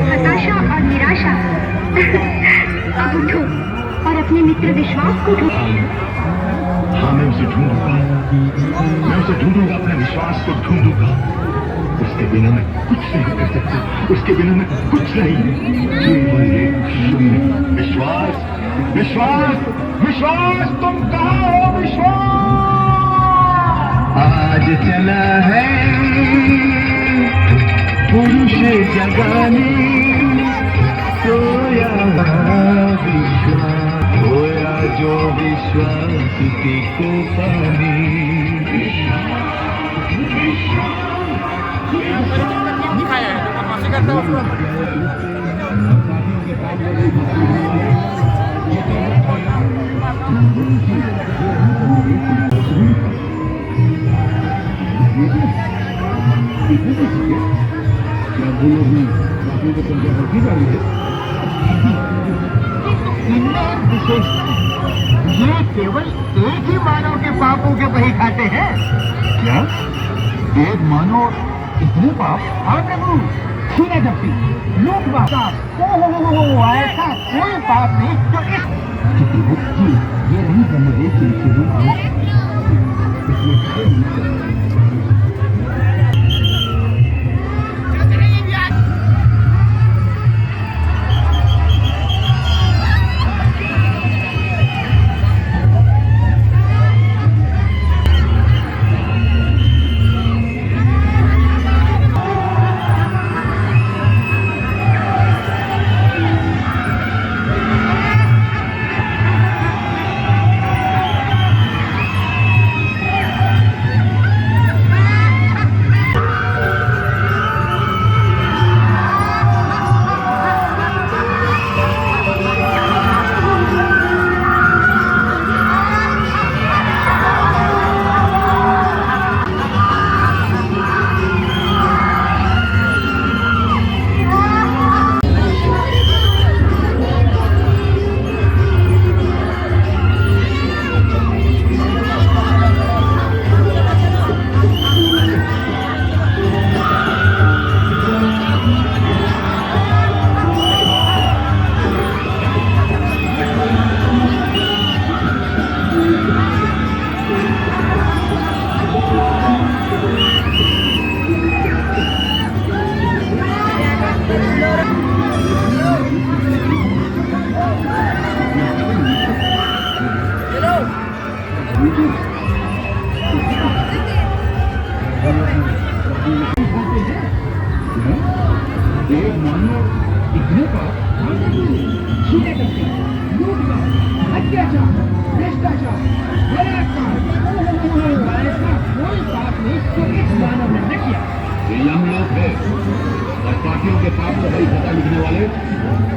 हताशा और निराशा। अब उठो और अपने मित्र विश्वास को ढूंढो। हाँ, मैं उसे ढूंढूंगा, अपने विश्वास को ढूंढूंगा। उसके बिना मैं कुछ नहीं कर सकता, उसके बिना मैं कुछ नहीं। केवल एक शून्य विश्वास। विश्वास, विश्वास, तुम कहाँ हो विश्वास? आज चला है पुरुष जगाने, सोया विश्वास, खोया जो विश्वास को पाने। दिखाया है आप masih करते हो ये केवल एक ही मानव के पापों के बही खाते हैं। क्या एक मानव इतने पाप? हाँ प्रभु, छीना झपटी, लूटपाट, ऐसा कोई पाप नहीं जो इस ये नहीं ब्रह्मदेव के लिखे हुए एक मानव इतने पाप? छीने झपटी, लूटपाट, अत्याचार, भ्रष्टाचार, बलात्कार, ऐसा कोई पाप नहीं जो इस मानव ने न किया। ये हम लोग हैं और पापियों के पाप को बड़ी सजा लिखने वाले